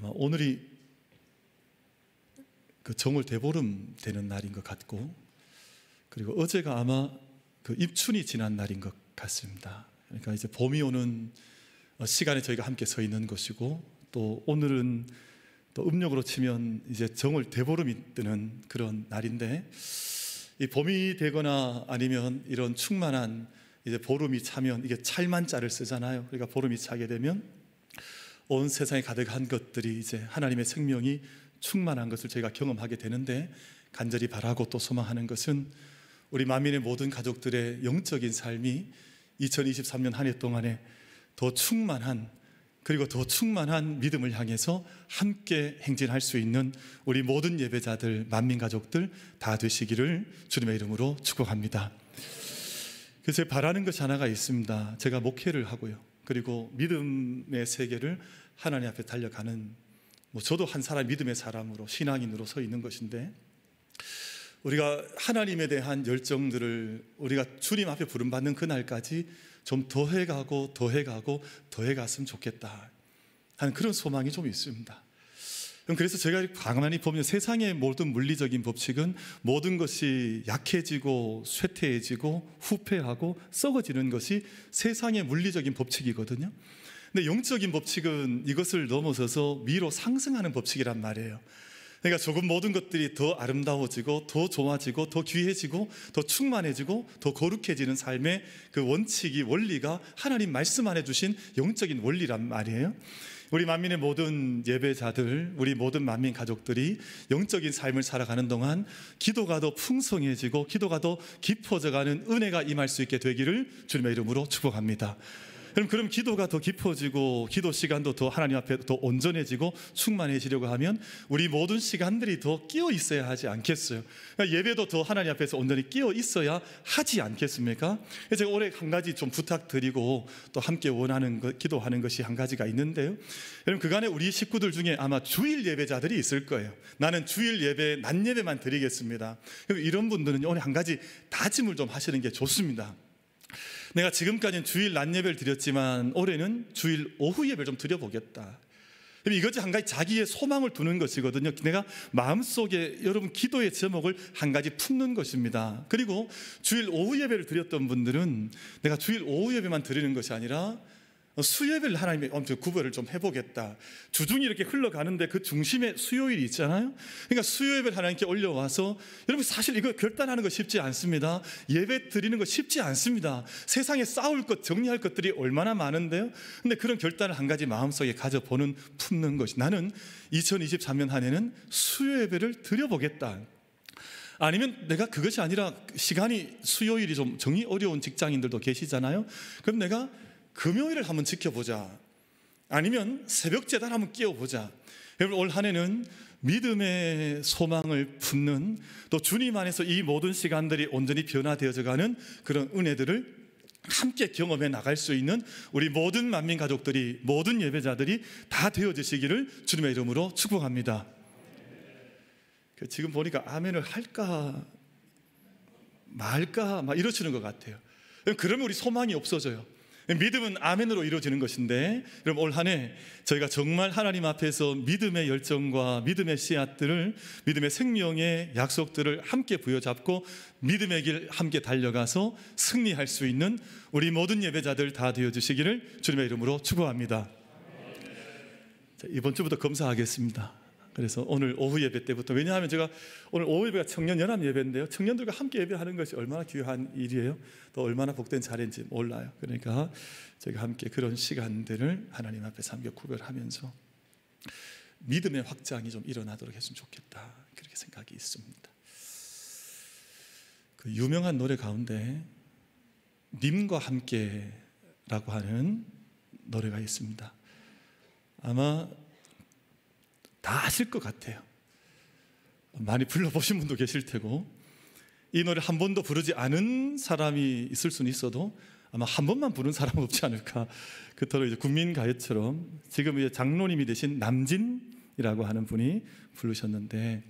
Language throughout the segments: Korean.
아마 오늘이 그 정월 대보름 되는 날인 것 같고, 그리고 어제가 아마 그 입춘이 지난 날인 것 같습니다. 그러니까 이제 봄이 오는 시간에 저희가 함께 서 있는 것이고, 또 오늘은 또 음력으로 치면 이제 정월 대보름이 뜨는 그런 날인데, 이 봄이 되거나 아니면 이런 충만한 이제 보름이 차면 이게 찰만자를 쓰잖아요. 그러니까 보름이 차게 되면 온 세상에 가득한 것들이 이제 하나님의 생명이 충만한 것을 저희가 경험하게 되는데, 간절히 바라고 또 소망하는 것은 우리 만민의 모든 가족들의 영적인 삶이 2023년 한 해 동안에 더 충만한, 그리고 더 충만한 믿음을 향해서 함께 행진할 수 있는 우리 모든 예배자들, 만민 가족들 다 되시기를 주님의 이름으로 축복합니다. 그래서 제가 바라는 것이 하나가 있습니다. 제가 목회를 하고요, 그리고 믿음의 세계를 하나님 앞에 달려가는, 저도 한 사람 믿음의 사람으로 신앙인으로 서 있는 것인데, 우리가 하나님에 대한 열정들을 우리가 주님 앞에 부름받는 그날까지 좀 더해가고 더해가고 더해갔으면 좋겠다 하는 그런 소망이 좀 있습니다. 그래서 제가 가만히 보면 세상의 모든 물리적인 법칙은 모든 것이 약해지고 쇠퇴해지고 후패하고 썩어지는 것이 세상의 물리적인 법칙이거든요. 근데 영적인 법칙은 이것을 넘어서서 위로 상승하는 법칙이란 말이에요. 그러니까 조금 모든 것들이 더 아름다워지고 더 좋아지고 더 귀해지고 더 충만해지고 더 거룩해지는 삶의 그 원칙이, 원리가 하나님 말씀 안에 주신 영적인 원리란 말이에요. 우리 만민의 모든 예배자들, 우리 모든 만민 가족들이 영적인 삶을 살아가는 동안 기도가 더 풍성해지고 기도가 더 깊어져가는 은혜가 임할 수 있게 되기를 주님의 이름으로 축복합니다. 그럼 기도가 더 깊어지고 기도 시간도 더 하나님 앞에 더 온전해지고 충만해지려고 하면 우리 모든 시간들이 더 끼어 있어야 하지 않겠어요? 그러니까 예배도 더 하나님 앞에서 온전히 끼어 있어야 하지 않겠습니까? 그래서 제가 올해 한 가지 좀 부탁드리고 또 함께 원하는 것, 기도하는 것이 한 가지가 있는데요. 여러분, 그간에 우리 식구들 중에 아마 주일 예배자들이 있을 거예요. 나는 주일 예배, 낮 예배만 드리겠습니다. 이런 분들은 오늘 한 가지 다짐을 좀 하시는 게 좋습니다. 내가 지금까지는 주일 낮 예배를 드렸지만 올해는 주일 오후 예배를 좀 드려보겠다. 이것이 한 가지 자기의 소망을 두는 것이거든요. 내가 마음속에 여러분 기도의 제목을 한 가지 품는 것입니다. 그리고 주일 오후 예배를 드렸던 분들은 내가 주일 오후 예배만 드리는 것이 아니라 수요일을 하나님의 엄청 구별을 좀 해보겠다. 주중이 이렇게 흘러가는데 그 중심에 수요일이 있잖아요. 그러니까 수요일을 하나님께 올려와서, 여러분 사실 이거 결단하는 거 쉽지 않습니다. 예배 드리는 거 쉽지 않습니다. 세상에 싸울 것, 정리할 것들이 얼마나 많은데요. 근데 그런 결단을 한 가지 마음속에 가져보는, 품는 것이, 나는 2023년 한 해는 수요예배를 드려보겠다. 아니면 내가 그것이 아니라 시간이 수요일이 좀 정이 어려운 직장인들도 계시잖아요. 그럼 내가 금요일을 한번 지켜보자. 아니면 새벽 제단 한번 끼워보자. 여러분, 올 한 해는 믿음의 소망을 품는, 또 주님 안에서 이 모든 시간들이 온전히 변화되어져가는 그런 은혜들을 함께 경험해 나갈 수 있는 우리 모든 만민 가족들이, 모든 예배자들이 다 되어지시기를 주님의 이름으로 축복합니다. 지금 보니까 아멘을 할까 말까 막 이러시는 것 같아요. 그러면 우리 소망이 없어져요. 믿음은 아멘으로 이루어지는 것인데, 여러분 올 한 해 저희가 정말 하나님 앞에서 믿음의 열정과 믿음의 씨앗들을, 믿음의 생명의 약속들을 함께 부여잡고 믿음의 길 함께 달려가서 승리할 수 있는 우리 모든 예배자들 다 되어주시기를 주님의 이름으로 축복합니다. 자, 이번 주부터 검사하겠습니다. 그래서 오늘 오후 예배 때부터, 왜냐하면 제가 오늘 오후 예배가 청년연합 예배인데요, 청년들과 함께 예배하는 것이 얼마나 귀한 일이에요. 또 얼마나 복된 자리인지 몰라요. 그러니까 저희가 함께 그런 시간들을 하나님 앞에서 함께 구별하면서 믿음의 확장이 좀 일어나도록 했으면 좋겠다, 그렇게 생각이 있습니다. 그 유명한 노래 가운데 님과 함께라고 하는 노래가 있습니다. 아마 다 아실 것 같아요. 많이 불러보신 분도 계실 테고, 이 노래 한 번도 부르지 않은 사람이 있을 수는 있어도 아마 한 번만 부른 사람은 없지 않을까. 그토록 이제 국민가요처럼 지금 이제 장로님이 되신 남진이라고 하는 분이 부르셨는데,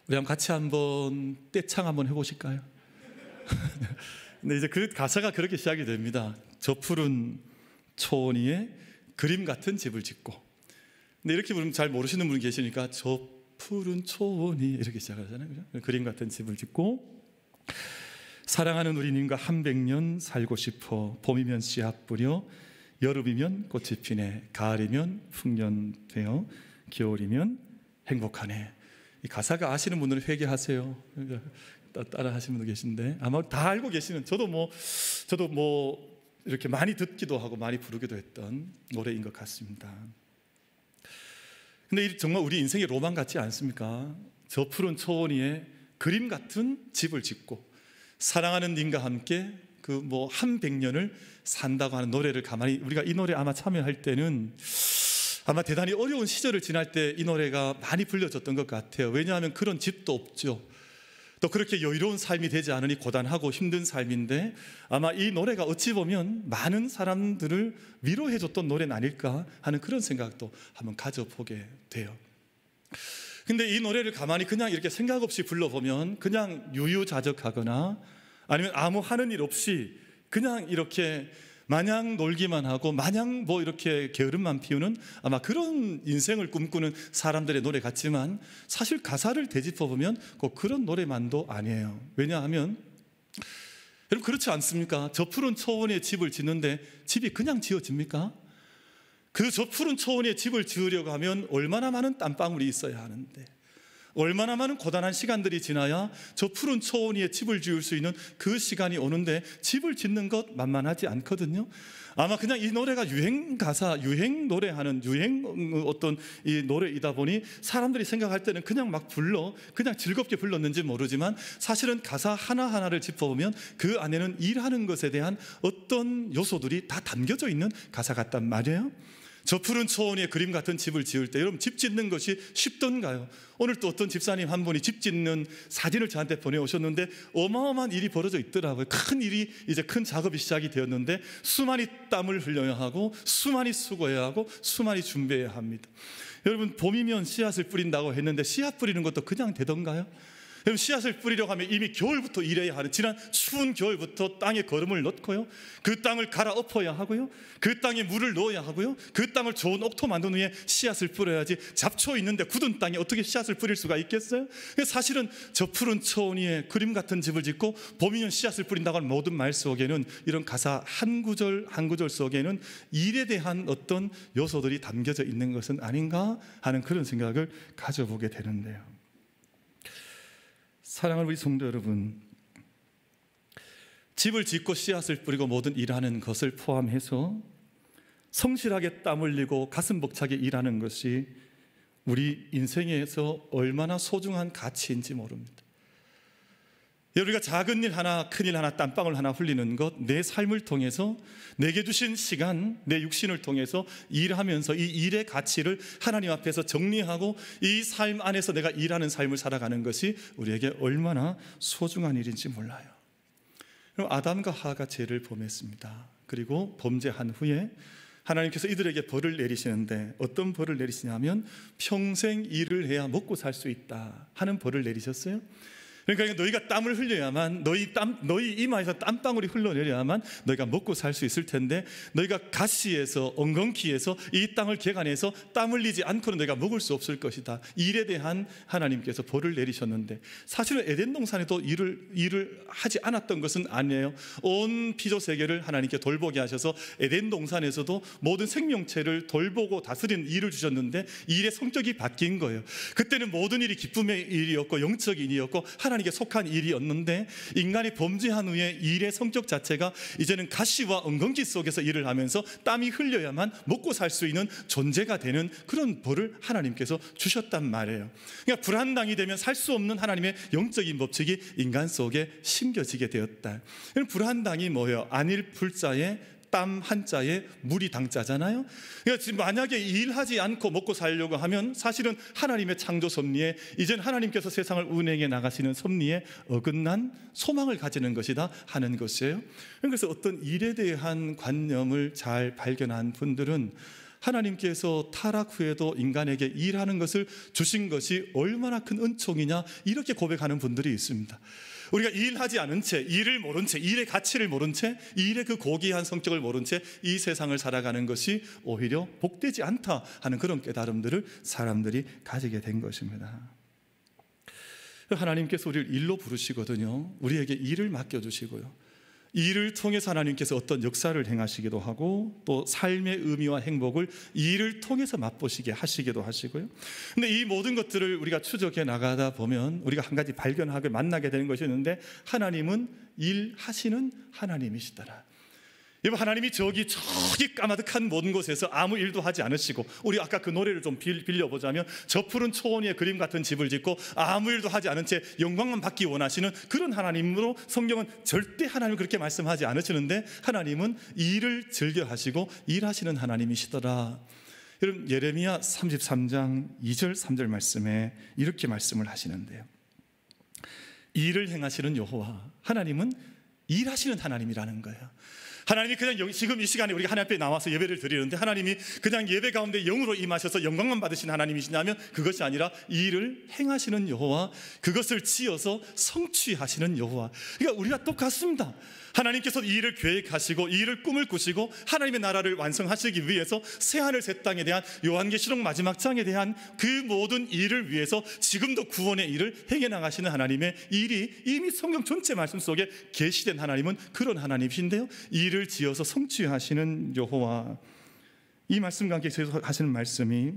우리 한번 같이 한번 떼창 한번 해보실까요? 근데 이제 그 가사가 그렇게 시작이 됩니다. 저 푸른 초원 위에 그림 같은 집을 짓고, 근데 이렇게 부르면 잘 모르시는 분이 계시니까 저 푸른 초원이 이렇게 시작하잖아요. 그죠? 그림 같은 집을 짓고 사랑하는 우리님과 100년 살고 싶어. 봄이면 씨앗 뿌려, 여름이면 꽃이 피네, 가을이면 풍년되어, 겨울이면 행복하네. 이 가사가 아시는 분들은 회개하세요. 따라 하시는 분도 계신데 아마 다 알고 계시는, 저도 뭐 이렇게 많이 듣기도 하고 많이 부르기도 했던 노래인 것 같습니다. 근데 정말 우리 인생의 로망 같지 않습니까? 저 푸른 초원 위에 그림 같은 집을 짓고 사랑하는 님과 함께 그 뭐 100년을 산다고 하는 노래를 가만히, 우리가 이 노래 아마 참여할 때는 아마 대단히 어려운 시절을 지날 때 이 노래가 많이 불려졌던 것 같아요. 왜냐하면 그런 집도 없죠. 또 그렇게 여유로운 삶이 되지 않으니 고단하고 힘든 삶인데 아마 이 노래가 어찌 보면 많은 사람들을 위로해줬던 노래는 아닐까 하는 그런 생각도 한번 가져보게 돼요. 근데 이 노래를 가만히 그냥 이렇게 생각 없이 불러보면 그냥 유유자적하거나 아니면 아무 하는 일 없이 그냥 이렇게 마냥 놀기만 하고 마냥 뭐 이렇게 게으름만 피우는 아마 그런 인생을 꿈꾸는 사람들의 노래 같지만 사실 가사를 되짚어보면 꼭 그런 노래만도 아니에요. 왜냐하면 여러분 그렇지 않습니까? 저 푸른 초원에 집을 짓는데 집이 그냥 지어집니까? 그 저 푸른 초원에 집을 지으려고 하면 얼마나 많은 땀방울이 있어야 하는데, 얼마나 많은 고단한 시간들이 지나야 저 푸른 초원 위에 집을 지을 수 있는 그 시간이 오는데 집을 짓는 것 만만하지 않거든요. 아마 그냥 이 노래가 유행 가사, 유행 노래하는 유행 어떤 이 노래이다 보니 사람들이 생각할 때는 그냥 막 그냥 즐겁게 불렀는지 모르지만 사실은 가사 하나하나를 짚어보면 그 안에는 일하는 것에 대한 어떤 요소들이 다 담겨져 있는 가사 같단 말이에요. 저 푸른 초원 위에 그림 같은 집을 지을 때 여러분 집 짓는 것이 쉽던가요? 오늘 또 어떤 집사님 한 분이 집 짓는 사진을 저한테 보내오셨는데 어마어마한 일이 벌어져 있더라고요. 큰 일이, 이제 큰 작업이 시작이 되었는데 수많이 땀을 흘려야 하고 수많이 수고해야 하고 수많이 준비해야 합니다. 여러분 봄이면 씨앗을 뿌린다고 했는데 씨앗 뿌리는 것도 그냥 되던가요? 여러분 씨앗을 뿌리려고 하면 이미 겨울부터 일해야 하는, 지난 추운 겨울부터 땅에 거름을 넣고요, 그 땅을 갈아엎어야 하고요, 그 땅에 물을 넣어야 하고요, 그 땅을 좋은 옥토 만든 후에 씨앗을 뿌려야지 잡초 있는데 굳은 땅에 어떻게 씨앗을 뿌릴 수가 있겠어요? 사실은 저 푸른 초원 위에 그림 같은 집을 짓고 봄이면 씨앗을 뿌린다고 하는 모든 말 속에는, 이런 가사 한 구절 한 구절 속에는 일에 대한 어떤 요소들이 담겨져 있는 것은 아닌가 하는 그런 생각을 가져보게 되는데요. 사랑하는 우리 성도 여러분, 집을 짓고 씨앗을 뿌리고 모든 일하는 것을 포함해서 성실하게 땀 흘리고 가슴 벅차게 일하는 것이 우리 인생에서 얼마나 소중한 가치인지 모릅니다. 우리가 작은 일 하나, 큰 일 하나, 땀방울 하나 흘리는 것, 내 삶을 통해서 내게 주신 시간, 내 육신을 통해서 일하면서 이 일의 가치를 하나님 앞에서 정리하고 이 삶 안에서 내가 일하는 삶을 살아가는 것이 우리에게 얼마나 소중한 일인지 몰라요. 그럼 아담과 하와가 죄를 범했습니다. 그리고 범죄한 후에 하나님께서 이들에게 벌을 내리시는데 어떤 벌을 내리시냐면 평생 일을 해야 먹고 살 수 있다 하는 벌을 내리셨어요. 그러니까 너희가 땀을 흘려야만, 너희 이마에서 땀방울이 흘러내려야만 너희가 먹고 살 수 있을 텐데, 너희가 가시에서 엉겅퀴에서 이 땅을 개간해서 땀 흘리지 않고는 너희가 먹을 수 없을 것이다. 일에 대한 하나님께서 벌을 내리셨는데, 사실은 에덴 동산에도 일을 하지 않았던 것은 아니에요. 온 피조 세계를 하나님께 돌보게 하셔서 에덴 동산에서도 모든 생명체를 돌보고 다스리는 일을 주셨는데 일의 성격이 바뀐 거예요. 그때는 모든 일이 기쁨의 일이었고 영적인 일이었고 하나님께 속한 일이었는데, 인간이 범죄한 후에 일의 성격 자체가 이제는 가시와 엉겅퀴 속에서 일을 하면서 땀이 흘려야만 먹고 살 수 있는 존재가 되는 그런 벌을 하나님께서 주셨단 말이에요. 그러니까 불안당이 되면 살 수 없는 하나님의 영적인 법칙이 인간 속에 심겨지게 되었다. 불안당이 뭐예요? 안일 불자에 땀 한자에 물이 당자잖아요. 그러니까 지금 만약에 일하지 않고 먹고 살려고 하면 사실은 하나님의 창조 섭리에, 이젠 하나님께서 세상을 운행해 나가시는 섭리에 어긋난 소망을 가지는 것이다 하는 것이에요. 그래서 어떤 일에 대한 관념을 잘 발견한 분들은 하나님께서 타락 후에도 인간에게 일하는 것을 주신 것이 얼마나 큰 은총이냐, 이렇게 고백하는 분들이 있습니다. 우리가 일하지 않은 채, 일을 모른 채, 일의 가치를 모른 채, 일의 그 고귀한 성격을 모른 채 이 세상을 살아가는 것이 오히려 복되지 않다 하는 그런 깨달음들을 사람들이 가지게 된 것입니다. 하나님께서 우리를 일로 부르시거든요. 우리에게 일을 맡겨주시고요, 일을 통해서 하나님께서 어떤 역사를 행하시기도 하고, 또 삶의 의미와 행복을 일을 통해서 맛보시게 하시기도 하시고요. 근데 이 모든 것들을 우리가 추적해 나가다 보면 우리가 한 가지 발견하게 만나게 되는 것이 있는데, 하나님은 일하시는 하나님이시더라. 여러분, 하나님이 저기 까마득한 모든 곳에서 아무 일도 하지 않으시고, 우리 아까 그 노래를 좀 빌려보자면, 저 푸른 초원 위에 그림 같은 집을 짓고 아무 일도 하지 않은 채 영광만 받기 원하시는 그런 하나님으로 성경은 절대 하나님을 그렇게 말씀하지 않으시는데, 하나님은 일을 즐겨 하시고 일하시는 하나님이시더라. 여러분, 예레미야 33장 2절 3절 말씀에 이렇게 말씀을 하시는데요, 일을 행하시는 여호와, 하나님은 일하시는 하나님이라는 거예요. 하나님이 그냥 지금 이 시간에 우리가 하나님 앞에 나와서 예배를 드리는데, 하나님이 그냥 예배 가운데 영으로 임하셔서 영광만 받으신 하나님이시냐면 그것이 아니라 일을 행하시는 여호와, 그것을 지어서 성취하시는 여호와. 그러니까 우리가 똑같습니다. 하나님께서 이 일을 계획하시고 이 일을 꿈을 꾸시고 하나님의 나라를 완성하시기 위해서 새하늘 새 땅에 대한 요한계시록 마지막 장에 대한 그 모든 일을 위해서 지금도 구원의 일을 행해 나가시는 하나님의 일이 이미 성경 전체 말씀 속에 계시된 하나님은 그런 하나님이신데요, 일을 지어서 성취하시는 여호와. 이 말씀과 함께 하시는 말씀이,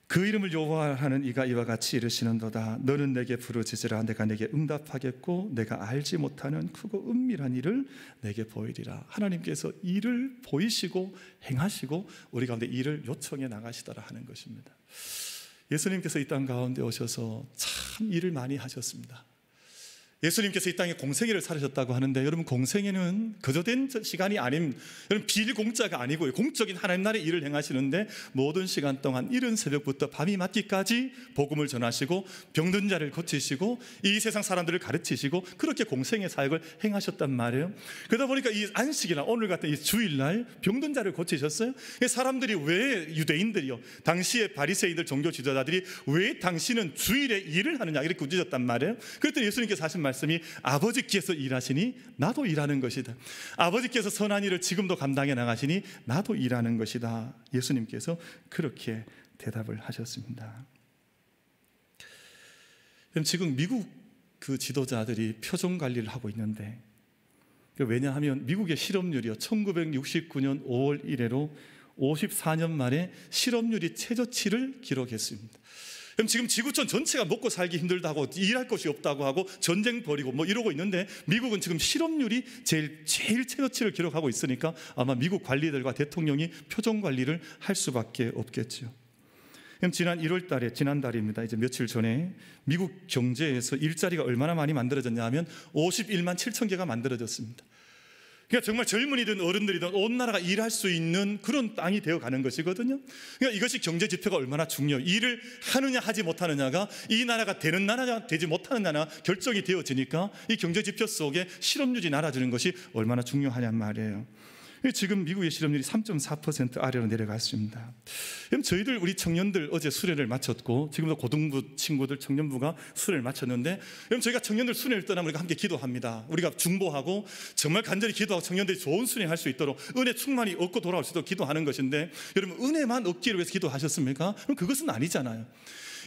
그 이름을 여호와하는 이가 이와 같이 이르시는도다. 너는 내게 부르짖으라. 내가 내게 응답하겠고 내가 알지 못하는 크고 은밀한 일을 내게 보이리라. 하나님께서 일을 보이시고 행하시고 우리 가운데 일을 요청해 나가시더라 하는 것입니다. 예수님께서 이 땅 가운데 오셔서 참 일을 많이 하셨습니다. 예수님께서 이 땅에 공생애를 살으셨다고 하는데, 여러분, 공생애는 거저된 시간이 아닌, 여러분, 비공짜가 아니고요, 공적인 하나님 나라의 일을 행하시는데, 모든 시간 동안 이른 새벽부터 밤이 맞기까지 복음을 전하시고 병든 자를 고치시고 이 세상 사람들을 가르치시고 그렇게 공생애 사역을 행하셨단 말이에요. 그러다 보니까 이 안식이나 오늘 같은 이 주일날 병든 자를 고치셨어요. 사람들이 왜, 유대인들이요, 당시의 바리새인들 종교 지도자들이 왜 당신은 주일에 일을 하느냐 이렇게 꾸짖었단 말이에요. 그랬더니 예수님께서 하신 말씀이, 아버지께서 일하시니 나도 일하는 것이다. 아버지께서 선한 일을 지금도 감당해 나가시니 나도 일하는 것이다. 예수님께서 그렇게 대답을 하셨습니다. 지금 미국 그 지도자들이 표정 관리를 하고 있는데, 왜냐하면 미국의 실업률이요, 1969년 5월 이래로 54년 만에 실업률이 최저치를 기록했습니다. 그럼 지금 지구촌 전체가 먹고 살기 힘들다고, 일할 곳이 없다고 하고 전쟁 벌이고 뭐 이러고 있는데, 미국은 지금 실업률이 제일 최저치를 기록하고 있으니까 아마 미국 관리들과 대통령이 표정 관리를 할 수밖에 없겠죠. 그럼 지난 1월 달에, 지난달입니다, 이제 며칠 전에 미국 경제에서 일자리가 얼마나 많이 만들어졌냐 하면 51만 7천 개가 만들어졌습니다. 그러니까 정말 젊은이든 어른들이든 온 나라가 일할 수 있는 그런 땅이 되어가는 것이거든요. 그러니까 이것이 경제 지표가 얼마나 중요해요. 일을 하느냐 하지 못하느냐가 이 나라가 되는 나라냐 되지 못하는 나라 결정이 되어지니까 이 경제 지표 속에 실업률이 날아주는 것이 얼마나 중요하냔 말이에요. 지금 미국의 실업률이 3.4% 아래로 내려갔습니다. 그럼 저희들, 우리 청년들 어제 수련을 마쳤고, 지금도 고등부 친구들 청년부가 수련을 마쳤는데, 그럼 저희가 청년들 수련을 떠나면 우리가 함께 기도합니다. 우리가 중보하고 정말 간절히 기도하고 청년들이 좋은 수련을 할 수 있도록 은혜 충만히 얻고 돌아올 수 있도록 기도하는 것인데, 여러분, 은혜만 얻기를 위해서 기도하셨습니까? 그럼 그것은 아니잖아요.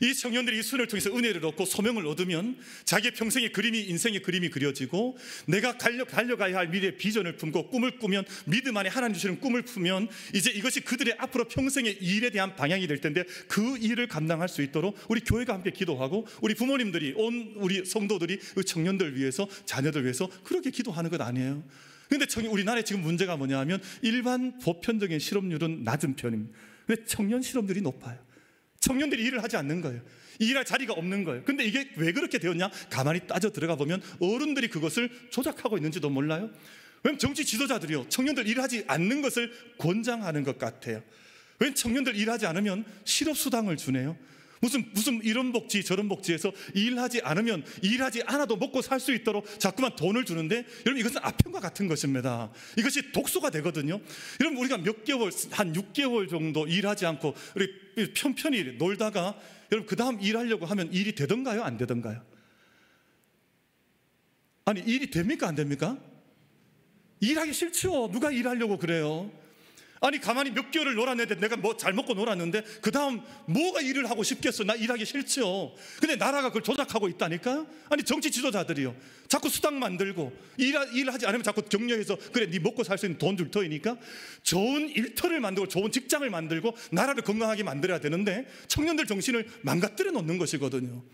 이 청년들이 이 수련을 통해서 은혜를 얻고 소명을 얻으면 자기의 평생의 그림이, 인생의 그림이 그려지고, 내가 달려가야 할 미래의 비전을 품고 꿈을 꾸면, 믿음 안에 하나님 주시는 꿈을 품으면 이제 이것이 그들의 앞으로 평생의 일에 대한 방향이 될 텐데, 그 일을 감당할 수 있도록 우리 교회가 함께 기도하고, 우리 부모님들이, 온 우리 성도들이 그 청년들 위해서, 자녀들 위해서 그렇게 기도하는 것 아니에요? 그런데 우리나라에 지금 문제가 뭐냐 하면, 일반 보편적인 실업률은 낮은 편입니다. 근데 청년 실업률이 높아요. 청년들이 일을 하지 않는 거예요. 일할 자리가 없는 거예요. 근데 이게 왜 그렇게 되었냐? 가만히 따져 들어가 보면 어른들이 그것을 조작하고 있는지도 몰라요. 왜냐하면 정치 지도자들이요, 청년들 일하지 않는 것을 권장하는 것 같아요. 왜냐하면 청년들 일하지 않으면 실업수당을 주네요. 무슨 이런 복지 저런 복지에서 일하지 않으면 일하지 않아도 먹고 살 수 있도록 자꾸만 돈을 주는데, 여러분 이것은 아편과 같은 것입니다. 이것이 독소가 되거든요. 여러분 우리가 몇 개월, 한 6개월 정도 일하지 않고 우리 편편히 놀다가 여러분 그 다음 일하려고 하면 일이 되던가요? 안 되던가요? 아니 일이 됩니까? 안 됩니까? 일하기 싫죠. 누가 일하려고 그래요? 아니 가만히 몇 개월을 놀았는데 내가 뭐 잘 먹고 놀았는데 그 다음 뭐가 일을 하고 싶겠어? 나 일하기 싫죠. 근데 나라가 그걸 조작하고 있다니까요. 아니 정치 지도자들이요, 자꾸 수당 만들고 일하지 않으면 자꾸 격려해서 그래 네 먹고 살 수 있는 돈 줄 터이니까 좋은 일터를 만들고 좋은 직장을 만들고 나라를 건강하게 만들어야 되는데 청년들 정신을 망가뜨려 놓는 것이거든요.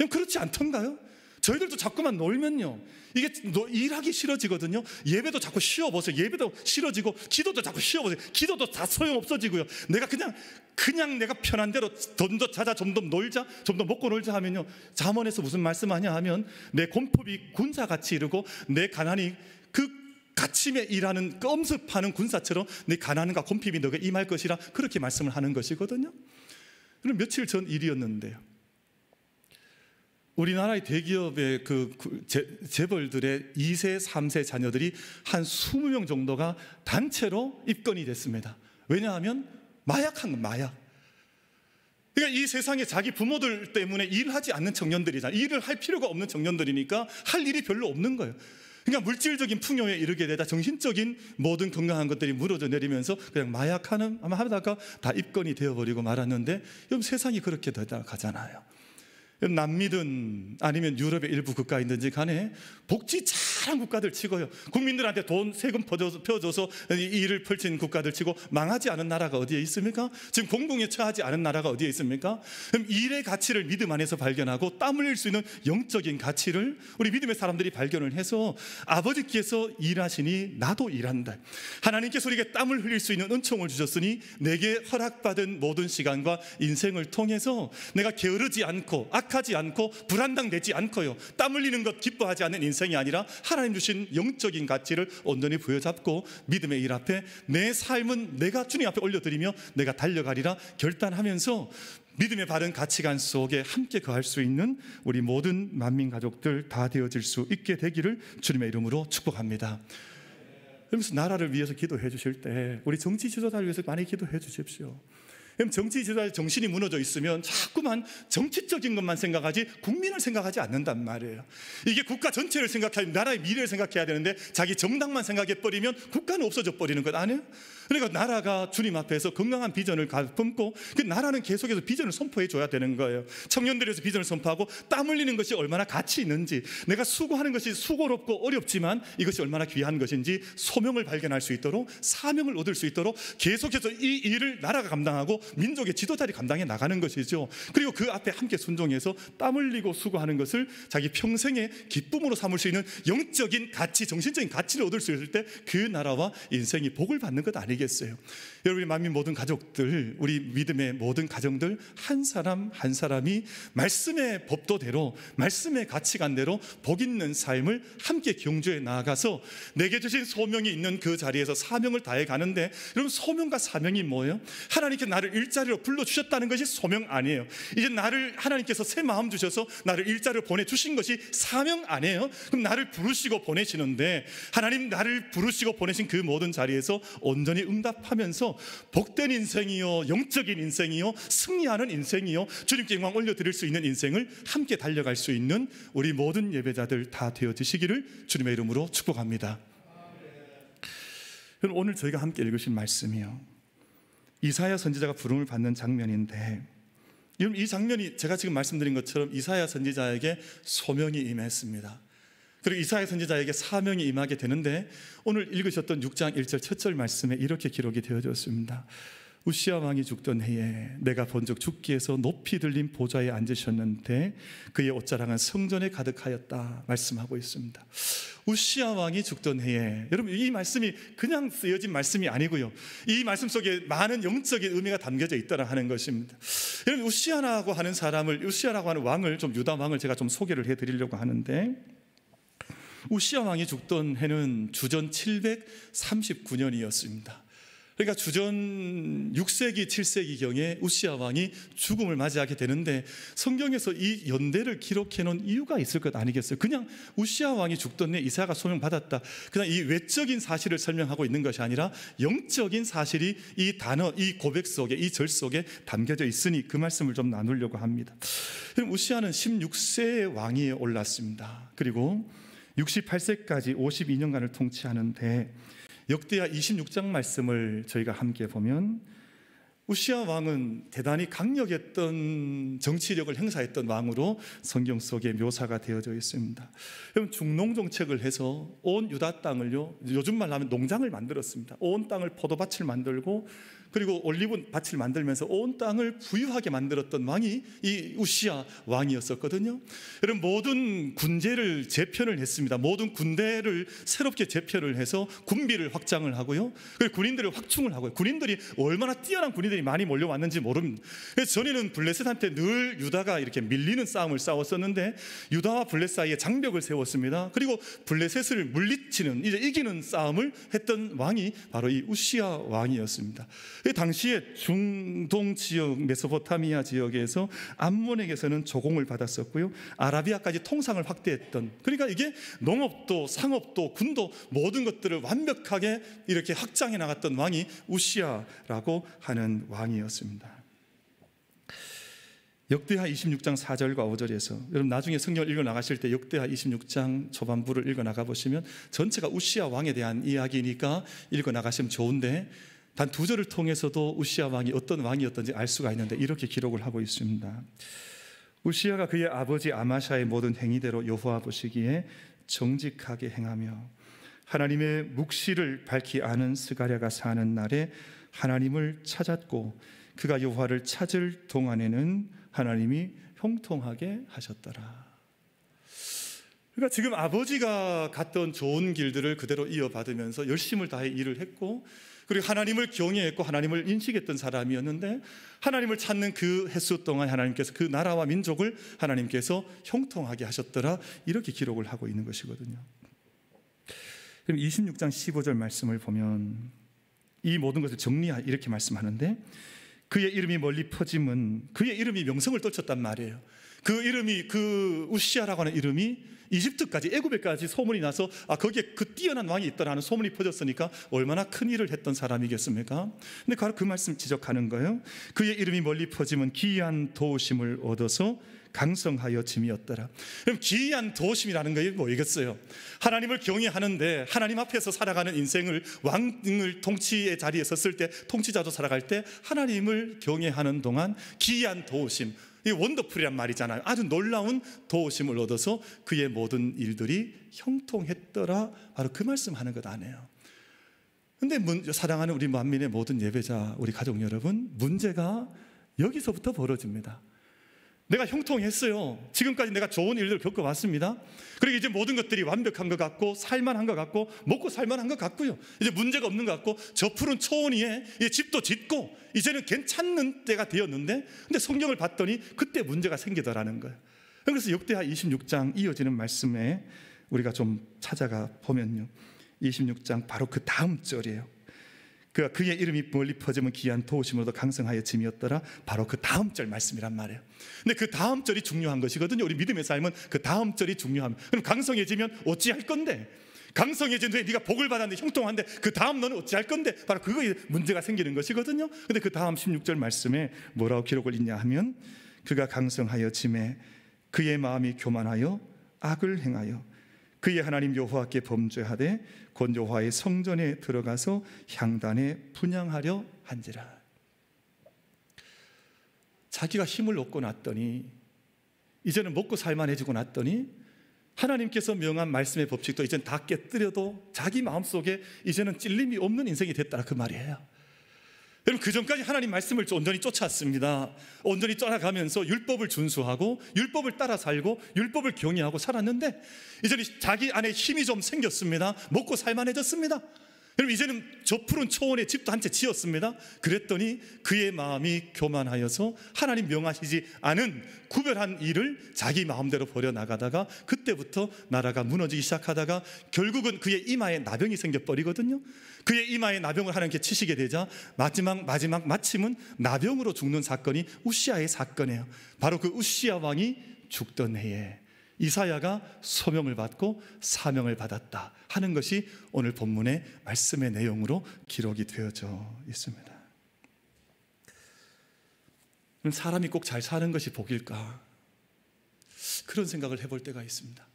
그렇지 않던가요? 저희들도 자꾸만 놀면요 이게 일하기 싫어지거든요. 예배도 자꾸 쉬어보세요. 예배도 싫어지고 기도도 자꾸 쉬어보세요. 기도도 다 소용없어지고요. 내가 그냥 내가 편한 대로 좀 더 자자, 좀 더 놀자, 좀 더 먹고 놀자 하면요, 잠언에서 무슨 말씀하냐 하면 내 곰톱이 군사같이 이르고 내 가난이 그 가침에 일하는 껌습하는 군사처럼 내 가난과 곰핍이 너에게 임할 것이라, 그렇게 말씀을 하는 것이거든요. 그럼 며칠 전 일이었는데요, 우리나라의 대기업의 재벌들의 2세, 3세 자녀들이 한 20명 정도가 단체로 입건이 됐습니다. 왜냐하면 마약한 건 마약. 그러니까 이 세상에 자기 부모들 때문에 일하지 않는 청년들이잖아요. 일을 할 필요가 없는 청년들이니까 할 일이 별로 없는 거예요. 그러니까 물질적인 풍요에 이르게 되다 정신적인 모든 건강한 것들이 무너져 내리면서 그냥 마약하는 아마 하다가 다 입건이 되어버리고 말았는데, 여러분 세상이 그렇게 되다 가잖아요. 남미든 아니면 유럽의 일부 국가이든지 간에 복지 잘한 국가들 치고요, 국민들한테 돈 세금 펴줘서 일을 펼친 국가들 치고 망하지 않은 나라가 어디에 있습니까? 지금 공공에 처하지 않은 나라가 어디에 있습니까? 그럼 일의 가치를 믿음 안에서 발견하고 땀 흘릴 수 있는 영적인 가치를 우리 믿음의 사람들이 발견을 해서 아버지께서 일하시니 나도 일한다, 하나님께서 우리에게 땀을 흘릴 수 있는 은총을 주셨으니 내게 허락받은 모든 시간과 인생을 통해서 내가 게으르지 않고 악하지 않고 불안당되지 않고요, 땀 흘리는 것 기뻐하지 않는 인생이 아니라 하나님 주신 영적인 가치를 온전히 부여잡고 믿음의 일 앞에 내 삶은 내가 주님 앞에 올려드리며 내가 달려가리라 결단하면서 믿음의 바른 가치관 속에 함께 거할 수 있는 우리 모든 만민 가족들 다 되어질 수 있게 되기를 주님의 이름으로 축복합니다. 그러면서 나라를 위해서 기도해 주실 때 우리 정치 지도자를 위해서 많이 기도해 주십시오. 정치 지도자의 정신이 무너져 있으면 자꾸만 정치적인 것만 생각하지 국민을 생각하지 않는단 말이에요. 이게 국가 전체를 생각하고 나라의 미래를 생각해야 되는데 자기 정당만 생각해버리면 국가는 없어져 버리는 것 아니에요? 그러니까 나라가 주님 앞에서 건강한 비전을 품고 그 나라는 계속해서 비전을 선포해 줘야 되는 거예요. 청년들에서 비전을 선포하고 땀 흘리는 것이 얼마나 가치 있는지, 내가 수고하는 것이 수고롭고 어렵지만 이것이 얼마나 귀한 것인지 소명을 발견할 수 있도록, 사명을 얻을 수 있도록 계속해서 이 일을 나라가 감당하고 민족의 지도자들이 감당해 나가는 것이죠. 그리고 그 앞에 함께 순종해서 땀 흘리고 수고하는 것을 자기 평생의 기쁨으로 삼을 수 있는 영적인 가치, 정신적인 가치를 얻을 수 있을 때 그 나라와 인생이 복을 받는 것 아니겠어요? 여러분, 만민 모든 가족들, 우리 믿음의 모든 가정들 한 사람 한 사람이 말씀의 법도대로, 말씀의 가치관대로 복 있는 삶을 함께 경주해 나아가서 내게 주신 소명이 있는 그 자리에서 사명을 다해 가는데, 여러분 소명과 사명이 뭐예요? 하나님께 나를 일자리로 불러주셨다는 것이 소명 아니에요. 이제 나를 하나님께서 새 마음 주셔서 나를 일자리로 보내주신 것이 사명 아니에요. 그럼 나를 부르시고 보내시는데, 하나님 나를 부르시고 보내신 그 모든 자리에서 온전히 응답하면서 복된 인생이요, 영적인 인생이요, 승리하는 인생이요, 주님께 영광 올려드릴 수 있는 인생을 함께 달려갈 수 있는 우리 모든 예배자들 다 되어지시기를 주님의 이름으로 축복합니다. 오늘 저희가 함께 읽으신 말씀이요, 이사야 선지자가 부름을 받는 장면인데, 이 장면이 제가 지금 말씀드린 것처럼 이사야 선지자에게 소명이 임했습니다. 그리고 이사야 선지자에게 사명이 임하게 되는데, 오늘 읽으셨던 6장 1절 첫 절 말씀에 이렇게 기록이 되어졌습니다. 우시야 왕이 죽던 해에 내가 본즉 죽기에서 높이 들린 보좌에 앉으셨는데 그의 옷자랑은 성전에 가득하였다 말씀하고 있습니다. 우시야 왕이 죽던 해에, 여러분 이 말씀이 그냥 쓰여진 말씀이 아니고요, 이 말씀 속에 많은 영적인 의미가 담겨져 있다라 하는 것입니다. 여러분 우시야라고 하는 사람을, 우시야라고 하는 왕을, 좀 유다 왕을 제가 좀 소개를 해드리려고 하는데, 우시야 왕이 죽던 해는 주전 739년이었습니다. 그러니까 주전 6세기, 7세기경에 우시야 왕이 죽음을 맞이하게 되는데 성경에서 이 연대를 기록해 놓은 이유가 있을 것 아니겠어요? 그냥 우시야 왕이 죽던 해 이사야가 소명받았다, 그냥 이 외적인 사실을 설명하고 있는 것이 아니라 영적인 사실이 이 단어, 이 고백 속에, 이 절 속에 담겨져 있으니 그 말씀을 좀 나누려고 합니다. 그럼 우시야는 16세의 왕위에 올랐습니다. 그리고 68세까지 52년간을 통치하는데 역대하 26장 말씀을 저희가 함께 보면 우시야 왕은 대단히 강력했던 정치력을 행사했던 왕으로 성경 속에 묘사가 되어져 있습니다. 그럼 중농 정책을 해서 온 유다 땅을요, 요즘 말로 하면 농장을 만들었습니다. 온 땅을 포도밭을 만들고 그리고 올리브 밭을 만들면서 온 땅을 부유하게 만들었던 왕이 이 우시야 왕이었었거든요. 여러분, 모든 군제를 재편을 했습니다. 모든 군대를 새롭게 재편을 해서 군비를 확장을 하고요, 그리고 군인들을 확충을 하고요. 군인들이 얼마나 뛰어난 군인들이 많이 몰려왔는지 모릅니다. 그래서 전에는 블레셋한테 늘 유다가 이렇게 밀리는 싸움을 싸웠었는데 유다와 블레셋 사이에 장벽을 세웠습니다. 그리고 블레셋을 물리치는, 이제 이기는 싸움을 했던 왕이 바로 이 우시야 왕이었습니다. 당시에 중동 지역, 메소포타미아 지역에서 암몬에게서는 조공을 받았었고요, 아라비아까지 통상을 확대했던, 그러니까 이게 농업도 상업도 군도 모든 것들을 완벽하게 이렇게 확장해 나갔던 왕이 우시야라고 하는 왕이었습니다. 역대하 26장 4절과 5절에서 여러분 나중에 성경을 읽어 나가실 때 역대하 26장 초반부를 읽어 나가 보시면 전체가 우시야 왕에 대한 이야기니까 읽어 나가시면 좋은데 단 2절을 통해서도 우시야 왕이 어떤 왕이었던지 알 수가 있는데 이렇게 기록을 하고 있습니다. 우시야가 그의 아버지 아마샤의 모든 행위대로 여호와 보시기에 정직하게 행하며 하나님의 묵시를 밝히 아는 스가랴가 사는 날에 하나님을 찾았고 그가 여호와를 찾을 동안에는 하나님이 형통하게 하셨더라. 그러니까 지금 아버지가 갔던 좋은 길들을 그대로 이어받으면서 열심을 다해 일을 했고 그리고 하나님을 경외했고 하나님을 인식했던 사람이었는데 하나님을 찾는 그 횟수 동안 하나님께서 그 나라와 민족을 하나님께서 형통하게 하셨더라, 이렇게 기록을 하고 있는 것이거든요. 그럼 26장 15절 말씀을 보면 이 모든 것을 정리하 이렇게 말씀하는데 그의 이름이 멀리 퍼짐은, 그의 이름이 명성을 떨쳤단 말이에요. 그 이름이, 그 우시야라고 하는 이름이 이집트까지, 애굽에까지 소문이 나서 거기에 그 뛰어난 왕이 있다라는 소문이 퍼졌으니까 얼마나 큰 일을 했던 사람이겠습니까? 근데 바로 그 말씀 지적하는 거예요. 그의 이름이 멀리 퍼짐은 기이한 도우심을 얻어서 강성하여 짐이었더라. 그럼 기이한 도우심이라는 게 뭐이겠어요? 하나님을 경외하는데 하나님 앞에서 살아가는 인생을, 왕을 통치의 자리에 섰을 때, 통치자도 살아갈 때 하나님을 경외하는 동안 기이한 도우심, 이 원더풀이란 말이잖아요. 아주 놀라운 도우심을 얻어서 그의 모든 일들이 형통했더라, 바로 그 말씀하는 것 아니에요. 그런데 사랑하는 우리 만민의 모든 예배자, 우리 가족 여러분, 문제가 여기서부터 벌어집니다. 내가 형통했어요. 지금까지 내가 좋은 일들을 겪어왔습니다. 그리고 이제 모든 것들이 완벽한 것 같고 살만한 것 같고 먹고 살만한 것 같고요, 이제 문제가 없는 것 같고 저 푸른 초원 위에 집도 짓고 이제는 괜찮은 때가 되었는데, 근데 성경을 봤더니 그때 문제가 생기더라는 거예요. 그래서 역대하 26장 이어지는 말씀에 우리가 좀 찾아가 보면요, 26장 바로 그 다음 절이에요. 그의 이름이 멀리 퍼지면 기이한 도우심으로도 강성하여 짐이었더라, 바로 그 다음 절 말씀이란 말이에요. 근데 그 다음 절이 중요한 것이거든요. 우리 믿음의 삶은 그 다음 절이 중요합니다. 그럼 강성해지면 어찌할 건데, 강성해진 후에 네가 복을 받았는데 형통한데 그 다음 너는 어찌할 건데, 바로 그거에 문제가 생기는 것이거든요. 근데 그 다음 16절 말씀에 뭐라고 기록을 있냐 하면 그가 강성하여 짐에 그의 마음이 교만하여 악을 행하여 그의 하나님 여호와께 범죄하되 곧 여호와의 성전에 들어가서 향단에 분향하려 한지라. 자기가 힘을 얻고 났더니, 이제는 먹고 살만해지고 났더니 하나님께서 명한 말씀의 법칙도 이제는 다 깨뜨려도 자기 마음속에 이제는 찔림이 없는 인생이 됐다, 그 말이에요. 여러분, 그 전까지 하나님 말씀을 온전히 쫓았습니다. 온전히 쫓아가면서 율법을 준수하고 율법을 따라 살고 율법을 경외하고 살았는데 이제는 자기 안에 힘이 좀 생겼습니다. 먹고 살만해졌습니다. 그럼 이제는 저 푸른 초원에 집도 한 채 지었습니다. 그랬더니 그의 마음이 교만하여서 하나님 명하시지 않은 구별한 일을 자기 마음대로 벌여나가다가 그때부터 나라가 무너지기 시작하다가 결국은 그의 이마에 나병이 생겨버리거든요. 그의 이마에 나병을 하나님께 치시게 되자 마지막 마침은 나병으로 죽는 사건이 우시아의 사건이에요. 바로 그 우시아 왕이 죽던 해에 이사야가 소명을 받고 사명을 받았다 하는 것이 오늘 본문의 말씀의 내용으로 기록이 되어져 있습니다. 그럼 사람이 꼭 잘 사는 것이 복일까? 그런 생각을 해볼 때가 있습니다.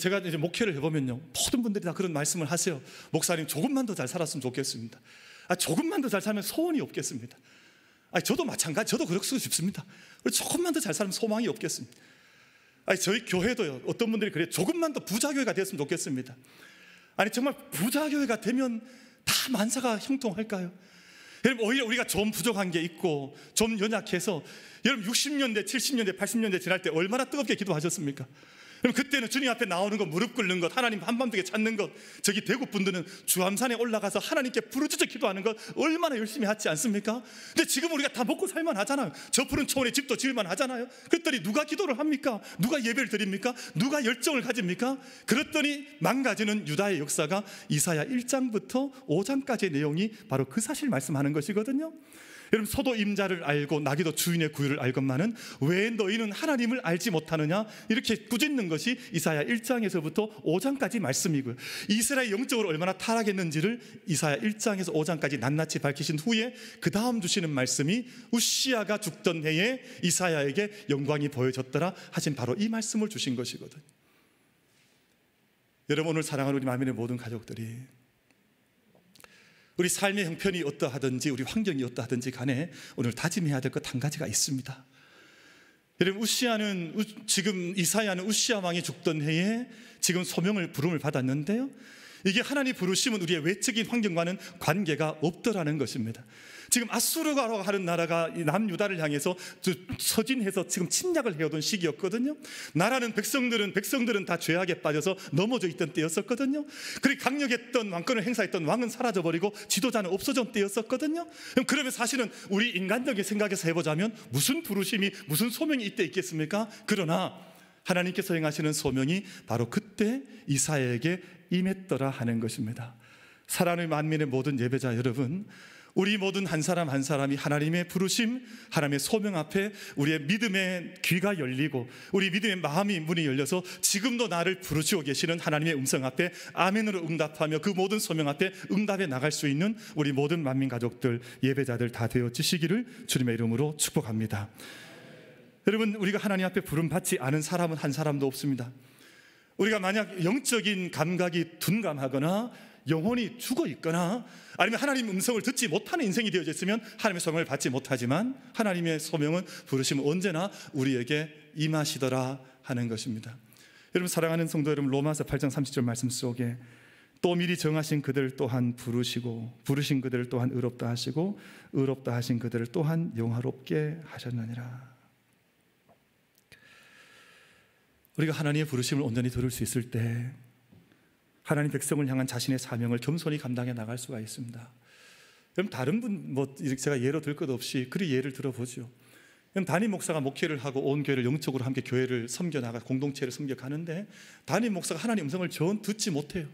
제가 이제 목회를 해보면요, 모든 분들이 다 그런 말씀을 하세요. 목사님, 조금만 더 잘 살았으면 좋겠습니다. 조금만 더 잘 살면 소원이 없겠습니다. 저도 마찬가지, 저도 그렇고 싶습니다. 조금만 더 잘 살면 소망이 없겠습니다. 저희 교회도요, 어떤 분들이 그래요. 조금만 더 부자교회가 됐으면 좋겠습니다. 정말 부자교회가 되면 다 만사가 형통할까요? 여러분, 오히려 우리가 좀 부족한 게 있고 좀 연약해서, 여러분 60년대, 70년대, 80년대 지날 때 얼마나 뜨겁게 기도하셨습니까? 그럼 그때는 주님 앞에 나오는 것, 무릎 꿇는 것, 하나님 한밤중에 찾는 것, 저기 대구 분들은 주암산에 올라가서 하나님께 부르짖어 기도하는 것 얼마나 열심히 하지 않습니까? 근데 지금 우리가 다 먹고 살만 하잖아요. 저 푸른 초원에 집도 지을만 하잖아요. 그랬더니 누가 기도를 합니까? 누가 예배를 드립니까? 누가 열정을 가집니까? 그랬더니 망가지는 유다의 역사가 이사야 1장부터 5장까지의 내용이 바로 그 사실 말씀하는 것이거든요. 여러분, 소도 임자를 알고 나귀도 주인의 구유를 알건만은 왜 너희는 하나님을 알지 못하느냐, 이렇게 꾸짖는 것이 이사야 1장에서부터 5장까지 말씀이고요. 이스라엘 영적으로 얼마나 타락했는지를 이사야 1장에서 5장까지 낱낱이 밝히신 후에 그 다음 주시는 말씀이 우시아가 죽던 해에 이사야에게 영광이 보여졌더라 하신 바로 이 말씀을 주신 것이거든요. 여러분, 오늘 사랑하는 우리 만민의 모든 가족들이 우리 삶의 형편이 어떠하든지 우리 환경이 어떠하든지 간에 오늘 다짐해야 될 것 한 가지가 있습니다. 여러분, 지금 이사야는 우시아 왕이 죽던 해에 지금 부름을 받았는데요, 이게 하나님 부르심은 우리의 외적인 환경과는 관계가 없더라는 것입니다. 지금 아수르가라고 하는 나라가 남유다를 향해서 서진해서 지금 침략을 해오던 시기였거든요. 나라는 백성들은 다 죄악에 빠져서 넘어져 있던 때였었거든요. 그리고 강력했던 왕권을 행사했던 왕은 사라져버리고 지도자는 없어진 때였었거든요. 그러면 사실은 우리 인간적인 생각에서 해보자면 무슨 부르심이, 무슨 소명이 이때 있겠습니까? 그러나 하나님께서 행하시는 소명이 바로 그때 이사야에게 임했더라 하는 것입니다. 사랑하는 만민의 모든 예배자 여러분, 우리 모든 한 사람 한 사람이 하나님의 부르심, 하나님의 소명 앞에 우리의 믿음의 귀가 열리고 우리 믿음의 마음이 문이 열려서 지금도 나를 부르시고 계시는 하나님의 음성 앞에 아멘으로 응답하며 그 모든 소명 앞에 응답해 나갈 수 있는 우리 모든 만민 가족들, 예배자들 다 되어지시기를 주님의 이름으로 축복합니다. 여러분, 우리가 하나님 앞에 부름받지 않은 사람은 한 사람도 없습니다. 우리가 만약 영적인 감각이 둔감하거나 영혼이 죽어 있거나 아니면 하나님 음성을 듣지 못하는 인생이 되어져 있으면 하나님의 소명을 받지 못하지만 하나님의 소명은, 부르심은 언제나 우리에게 임하시더라 하는 것입니다. 여러분, 사랑하는 성도 여러분, 로마서 8장 30절 말씀 속에 또 미리 정하신 그들 또한 부르시고 부르신 그들 또한 의롭다 하시고 의롭다 하신 그들 또한 영화롭게 하셨느니라. 우리가 하나님의 부르심을 온전히 들을 수 있을 때 하나님 백성을 향한 자신의 사명을 겸손히 감당해 나갈 수가 있습니다. 그럼 다른 분 제가 예로 들 것 없이 그리 예를 들어보죠. 그럼 담임 목사가 목회를 하고 온 교회를 영적으로 함께 교회를 섬겨나가 공동체를 섬겨가는데 담임 목사가 하나님 음성을 전 듣지 못해요.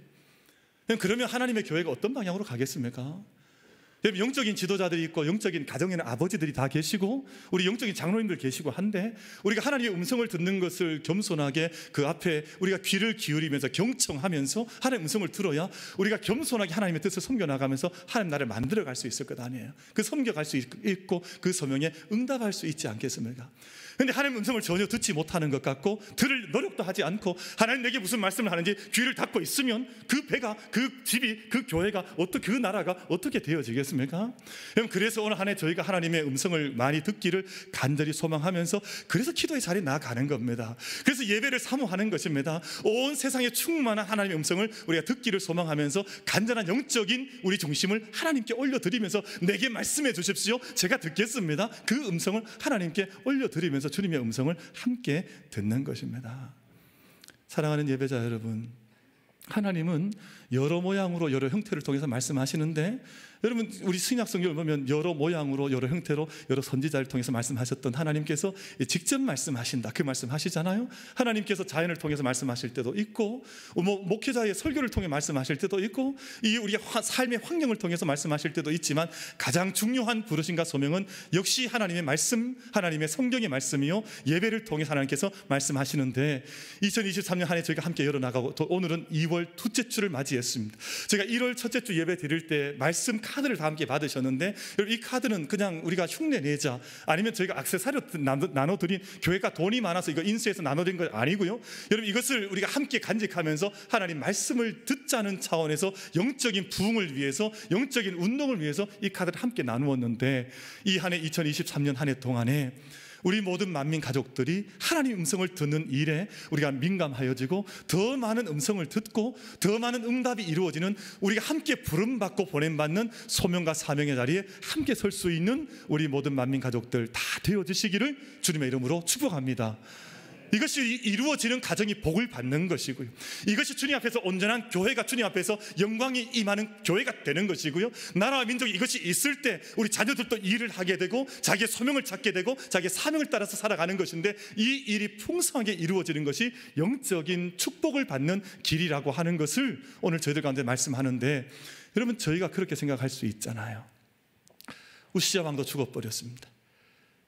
그러면 하나님의 교회가 어떤 방향으로 가겠습니까? 영적인 지도자들이 있고 영적인 가정에는 아버지들이 다 계시고 우리 영적인 장로님들 계시고 한데 우리가 하나님의 음성을 듣는 것을 겸손하게 그 앞에 우리가 귀를 기울이면서 경청하면서 하나님의 음성을 들어야 우리가 겸손하게 하나님의 뜻을 섬겨나가면서 하나님 나라를 만들어갈 수 있을 것 아니에요. 그 섬겨갈 수 있고 그 소명에 응답할 수 있지 않겠습니까? 그런데 하나님의 음성을 전혀 듣지 못하는 것 같고 들을 노력도 하지 않고 하나님 내게 무슨 말씀을 하는지 귀를 닫고 있으면 그 배가, 그 집이, 그 교회가 그 나라가 어떻게 되어지겠습니까? 그래서 오늘 한 해 저희가 하나님의 음성을 많이 듣기를 간절히 소망하면서 그래서 기도의 자리에 나아가는 겁니다. 그래서 예배를 사모하는 것입니다. 온 세상에 충만한 하나님의 음성을 우리가 듣기를 소망하면서 간절한 영적인 우리 중심을 하나님께 올려드리면서 내게 말씀해 주십시오, 제가 듣겠습니다. 그 음성을 하나님께 올려드리면서 주님의 음성을 함께 듣는 것입니다. 사랑하는 예배자 여러분, 하나님은 여러 모양으로 여러 형태를 통해서 말씀하시는데, 여러분 우리 신약 성경을 보면 여러 모양으로 여러 형태로 여러 선지자를 통해서 말씀하셨던 하나님께서 직접 말씀하신다, 그 말씀하시잖아요. 하나님께서 자연을 통해서 말씀하실 때도 있고, 목회자의 설교를 통해 말씀하실 때도 있고, 이 우리가 삶의 환경을 통해서 말씀하실 때도 있지만, 가장 중요한 부르심과 소명은 역시 하나님의 말씀, 하나님의 성경의 말씀이요, 예배를 통해 하나님께서 말씀하시는데, 2023년 한 해 저희가 함께 열어나가고, 또 오늘은 2월 둘째 주를 맞이했습니다. 제가 1월 첫째 주 예배 드릴 때 말씀 카드를 다 함께 받으셨는데, 이 카드는 그냥 우리가 흉내 내자, 아니면 저희가 액세서리로 나눠드린, 교회가 돈이 많아서 이거 인쇄해서 나눠드린 건 아니고요. 여러분 이것을 우리가 함께 간직하면서 하나님 말씀을 듣자는 차원에서 영적인 부흥을 위해서, 영적인 운동을 위해서 이 카드를 함께 나누었는데, 이 한 해 2023년 한 해 동안에 우리 모든 만민 가족들이 하나님 음성을 듣는 일에 우리가 민감하여지고, 더 많은 음성을 듣고 더 많은 응답이 이루어지는, 우리가 함께 부름받고 보냄받는 소명과 사명의 자리에 함께 설 수 있는 우리 모든 만민 가족들 다 되어주시기를 주님의 이름으로 축복합니다. 이것이 이루어지는 가정이 복을 받는 것이고요, 이것이 주님 앞에서 온전한 교회가, 주님 앞에서 영광이 임하는 교회가 되는 것이고요, 나라와 민족이 이것이 있을 때 우리 자녀들도 일을 하게 되고 자기의 소명을 찾게 되고 자기의 사명을 따라서 살아가는 것인데, 이 일이 풍성하게 이루어지는 것이 영적인 축복을 받는 길이라고 하는 것을 오늘 저희들 가운데 말씀하는데, 여러분 저희가 그렇게 생각할 수 있잖아요. 우시아 왕도 죽어버렸습니다.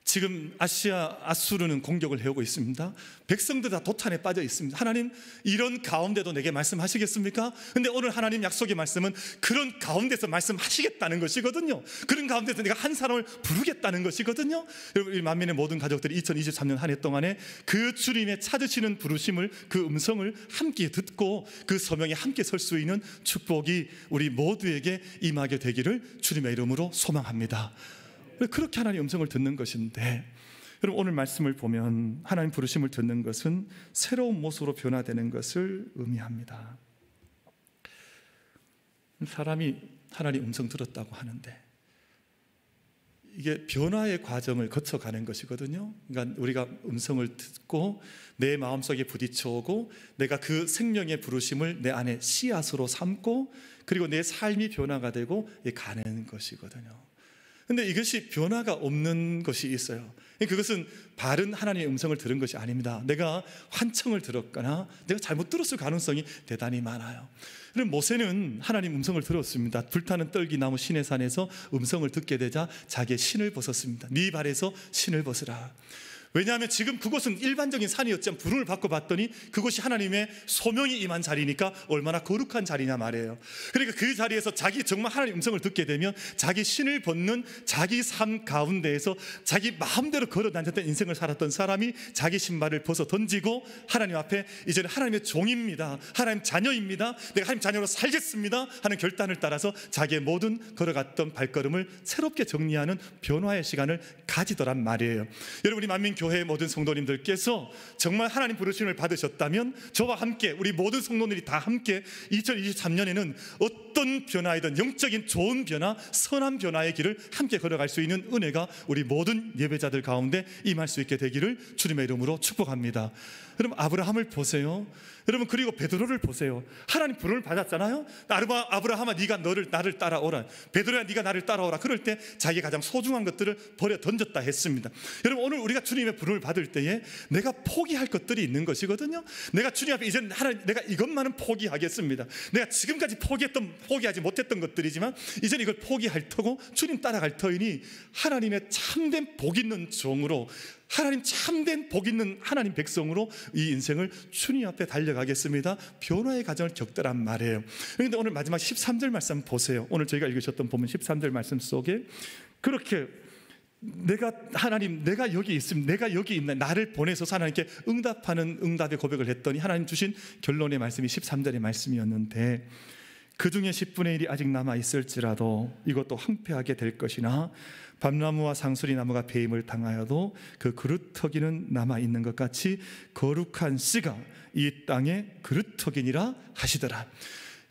지금 아수르는 공격을 해오고 있습니다. 백성들 다 도탄에 빠져 있습니다. 하나님, 이런 가운데도 내게 말씀하시겠습니까? 근데 오늘 하나님 약속의 말씀은 그런 가운데서 말씀하시겠다는 것이거든요. 그런 가운데서 내가 한 사람을 부르겠다는 것이거든요. 여러분, 이 만민의 모든 가족들이 2023년 한 해 동안에 그 주님의 찾으시는 부르심을, 그 음성을 함께 듣고 그 소명에 함께 설 수 있는 축복이 우리 모두에게 임하게 되기를 주님의 이름으로 소망합니다. 그렇게 하나님의 음성을 듣는 것인데, 여러분 오늘 말씀을 보면 하나님 부르심을 듣는 것은 새로운 모습으로 변화되는 것을 의미합니다. 사람이 하나님 음성 들었다고 하는데, 이게 변화의 과정을 거쳐가는 것이거든요. 그러니까 우리가 음성을 듣고 내 마음속에 부딪혀오고, 내가 그 생명의 부르심을 내 안에 씨앗으로 삼고, 그리고 내 삶이 변화가 되고 가는 것이거든요. 근데 이것이 변화가 없는 것이 있어요. 그것은 바른 하나님의 음성을 들은 것이 아닙니다. 내가 환청을 들었거나 내가 잘못 들었을 가능성이 대단히 많아요. 그럼 모세는 하나님 음성을 들었습니다. 불타는 떨기나무 시내산에서 음성을 듣게 되자 자기의 신을 벗었습니다. 네 발에서 신을 벗으라. 왜냐하면 지금 그곳은 일반적인 산이었지만 부름을 받고 봤더니 그곳이 하나님의 소명이 임한 자리니까 얼마나 거룩한 자리냐 말이에요. 그러니까 그 자리에서 자기 정말 하나님 음성을 듣게 되면 자기 신을 벗는, 자기 삶 가운데에서 자기 마음대로 걸어 다녔던 인생을 살았던 사람이 자기 신발을 벗어 던지고 하나님 앞에 이제는 하나님의 종입니다, 하나님 자녀입니다, 내가 하나님 자녀로 살겠습니다 하는 결단을 따라서 자기의 모든 걸어갔던 발걸음을 새롭게 정리하는 변화의 시간을 가지더란 말이에요. 여러분, 우리 만민 교회의 모든 성도님들께서 정말 하나님 부르심을 받으셨다면 저와 함께, 우리 모든 성도들이 다 함께 2023년에는 어떤 변화이든 영적인 좋은 변화, 선한 변화의 길을 함께 걸어갈 수 있는 은혜가 우리 모든 예배자들 가운데 임할 수 있게 되기를 주님의 이름으로 축복합니다. 여러분, 아브라함을 보세요. 여러분, 그리고 베드로를 보세요. 하나님 부름을 받았잖아요. 아브라함아, 네가 나를 따라오라. 베드로야, 네가 나를 따라오라. 그럴 때 자기가 가장 소중한 것들을 버려 던졌다 했습니다. 여러분, 오늘 우리가 주님의 부름을 받을 때에 내가 포기할 것들이 있는 것이거든요. 내가 주님 앞에 이제는 하나님, 내가 이것만은 포기하겠습니다. 내가 지금까지 포기하지 못했던 것들이지만 이제는 이걸 포기할 터고 주님 따라갈 터이니 하나님의 참된 복 있는 종으로, 하나님 참된 복 있는 하나님 백성으로 이 인생을 주님 앞에 달려가겠습니다. 변화의 과정을 겪더란 말이에요. 그런데 오늘 마지막 13절 말씀 보세요. 오늘 저희가 읽으셨던 본문 13절 말씀 속에 그렇게 내가 여기 있습니다, 내가 여기 있나, 나를 보내서 하나님께 응답하는 응답의 고백을 했더니 하나님 주신 결론의 말씀이 13절의 말씀이었는데, 그 중에 10분의 1이 아직 남아있을지라도 이것도 황폐하게 될 것이나 밤나무와 상수리나무가 배임을 당하여도 그 그루터기는 남아있는 것 같이 거룩한 씨가 이 땅에 그루터기니라 하시더라.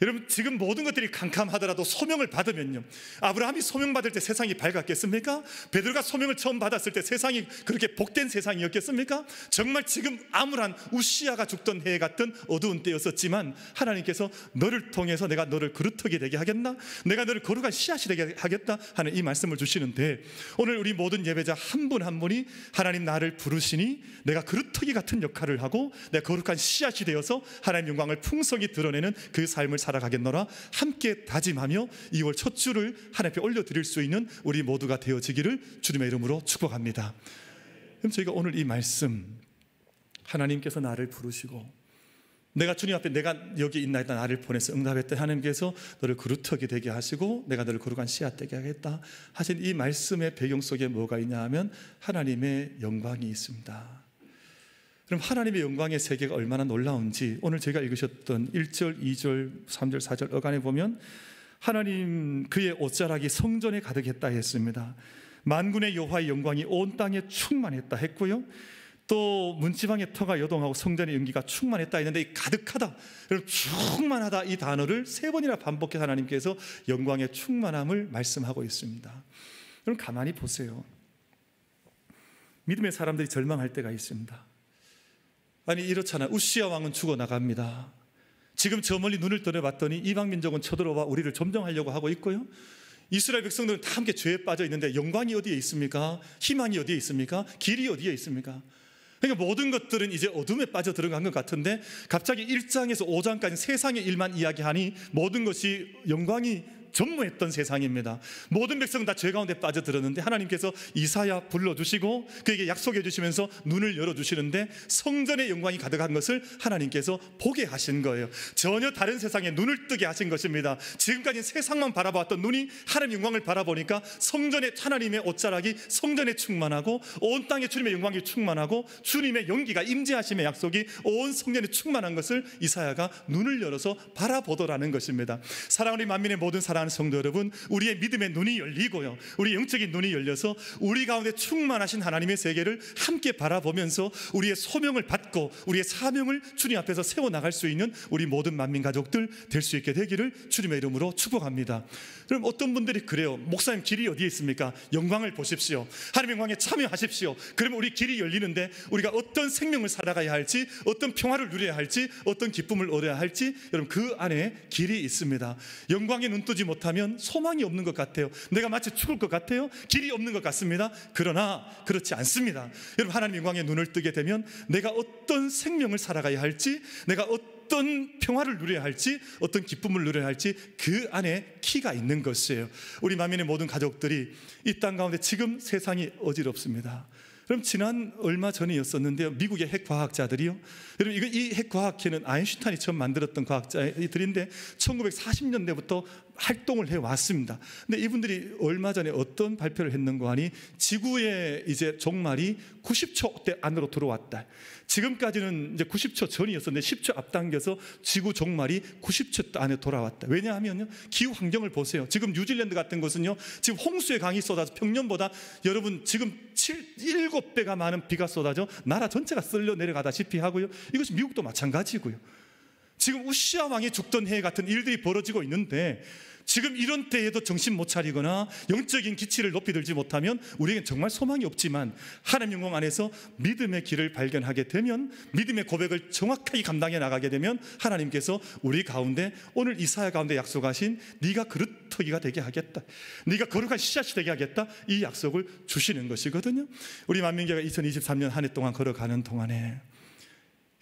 여러분, 지금 모든 것들이 캄캄하더라도 소명을 받으면요, 아브라함이 소명받을 때 세상이 밝았겠습니까? 베드로가 소명을 처음 받았을 때 세상이 그렇게 복된 세상이었겠습니까? 정말 지금 암울한 우시아가 죽던 해 같은 어두운 때였었지만 하나님께서 너를 통해서 내가 너를 그루터기 되게 하겠나? 내가 너를 거룩한 씨앗이 되게 하겠다 하는 이 말씀을 주시는데, 오늘 우리 모든 예배자 한 분 한 분이 하나님 나를 부르시니 내가 그루터기 같은 역할을 하고 내가 거룩한 씨앗이 되어서 하나님 영광을 풍성히 드러내는 그 삶을 살아가겠노라 함께 다짐하며 2월 첫 주를 하나님 앞에 올려드릴 수 있는 우리 모두가 되어지기를 주님의 이름으로 축복합니다. 그럼 저희가 오늘 이 말씀, 하나님께서 나를 부르시고 내가 주님 앞에 내가 여기 있나이다 나를 보내서 응답했다, 하나님께서 너를 그루터기 되게 하시고 내가 너를 거룩한 씨앗 되게 하겠다 하신 이 말씀의 배경 속에 뭐가 있냐 하면 하나님의 영광이 있습니다. 그럼 하나님의 영광의 세계가 얼마나 놀라운지 오늘 제가 읽으셨던 1절, 2절, 3절, 4절 어간에 보면 하나님 그의 옷자락이 성전에 가득했다 했습니다. 만군의 여호와의 영광이 온 땅에 충만했다 했고요, 또 문지방의 터가 여동하고 성전의 연기가 충만했다 했는데 이 가득하다, 충만하다 이 단어를 3번이나 반복해서 하나님께서 영광의 충만함을 말씀하고 있습니다. 그럼 가만히 보세요. 믿음의 사람들이 절망할 때가 있습니다. 아니 이렇잖아요. 우시아 왕은 죽어나갑니다. 지금 저 멀리 눈을 떠내봤더니 이방 민족은 쳐들어와 우리를 점령하려고 하고 있고요, 이스라엘 백성들은 다 함께 죄에 빠져 있는데 영광이 어디에 있습니까? 희망이 어디에 있습니까? 길이 어디에 있습니까? 그러니까 모든 것들은 이제 어둠에 빠져 들어간 것 같은데 갑자기 1장에서 5장까지 세상의 일만 이야기하니 모든 것이 영광이 전무했던 세상입니다. 모든 백성은 다 죄 가운데 빠져들었는데 하나님께서 이사야 불러주시고 그에게 약속해 주시면서 눈을 열어주시는데 성전의 영광이 가득한 것을 하나님께서 보게 하신 거예요. 전혀 다른 세상에 눈을 뜨게 하신 것입니다. 지금까지 세상만 바라봤던 눈이 하나님의 영광을 바라보니까 성전에 하나님의 옷자락이 성전에 충만하고 온 땅에 주님의 영광이 충만하고 주님의 연기가 임재하심의 약속이 온 성전에 충만한 것을 이사야가 눈을 열어서 바라보더라는 것입니다. 사랑하는 만민의 모든 사랑하는 성도 여러분, 우리의 믿음의 눈이 열리고요, 우리 영적인 눈이 열려서 우리 가운데 충만하신 하나님의 세계를 함께 바라보면서 우리의 소명을 받고 우리의 사명을 주님 앞에서 세워나갈 수 있는 우리 모든 만민 가족들 될 수 있게 되기를 주님의 이름으로 축복합니다. 그럼 어떤 분들이 그래요. 목사님 길이 어디에 있습니까? 영광을 보십시오. 하나님의 영광에 참여하십시오. 그러면 우리 길이 열리는데 우리가 어떤 생명을 살아가야 할지, 어떤 평화를 누려야 할지, 어떤 기쁨을 얻어야 할지, 여러분 그 안에 길이 있습니다. 영광에 눈 뜨지 못하면 소망이 없는 것 같아요. 내가 마치 죽을 것 같아요. 길이 없는 것 같습니다. 그러나 그렇지 않습니다. 여러분 하나님의 영광에 눈을 뜨게 되면 내가 어떤 생명을 살아가야 할지, 내가 어떤 평화를 누려야 할지, 어떤 기쁨을 누려야 할지 그 안에 키가 있는 것이에요. 우리 만민의 모든 가족들이 이 땅 가운데 지금 세상이 어지럽습니다. 그럼 지난 얼마 전이었었는데요, 미국의 핵과학자들이요, 여러분 이 핵과학회는 아인슈타인이 처음 만들었던 과학자들인데 1940년대부터 활동을 해왔습니다. 근데 이분들이 얼마 전에 어떤 발표를 했는가 하니 지구의 이제 종말이 90초 안으로 들어왔다. 지금까지는 이제 90초 전이었었는데 10초 앞당겨서 지구 종말이 90초 안에 돌아왔다. 왜냐하면요, 기후 환경을 보세요. 지금 뉴질랜드 같은 곳은요, 지금 홍수의 강이 쏟아져 평년보다 여러분 지금 7배가 많은 비가 쏟아져 나라 전체가 쓸려 내려가다시피 하고요. 이것이 미국도 마찬가지고요. 지금 우시아 왕이 죽던 해 같은 일들이 벌어지고 있는데 지금 이런 때에도 정신 못 차리거나 영적인 기치를 높이 들지 못하면 우리에겐 정말 소망이 없지만 하나님 영광 안에서 믿음의 길을 발견하게 되면, 믿음의 고백을 정확하게 감당해 나가게 되면 하나님께서 우리 가운데 오늘 이사야 가운데 약속하신 네가 그루터기가 되게 하겠다, 네가 거룩한 씨앗이 되게 하겠다, 이 약속을 주시는 것이거든요. 우리 만민교회가 2023년 한 해 동안 걸어가는 동안에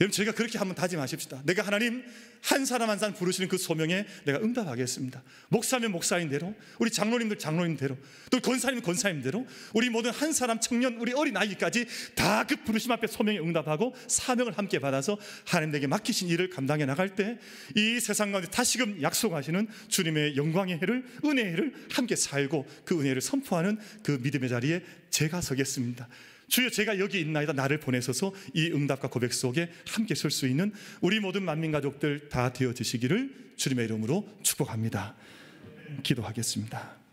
여러분 저희가 그렇게 한번 다짐하십시다. 내가 하나님 한 사람 한 사람 부르시는 그 소명에 내가 응답하겠습니다. 목사면 목사인대로, 우리 장로님들 장로님대로, 또 권사님 권사님대로, 우리 모든 한 사람 청년, 우리 어린 아이까지 다 그 부르심 앞에 소명에 응답하고 사명을 함께 받아서 하나님 내게 맡기신 일을 감당해 나갈 때 이 세상 가운데 다시금 약속하시는 주님의 영광의 해를, 은혜의 해를 함께 살고 그 은혜를 선포하는 그 믿음의 자리에 제가 서겠습니다. 주여 제가 여기 있나이다, 나를 보내셔서 이 응답과 고백 속에 함께 설 수 있는 우리 모든 만민 가족들 다 되어지시기를 주님의 이름으로 축복합니다. 기도하겠습니다.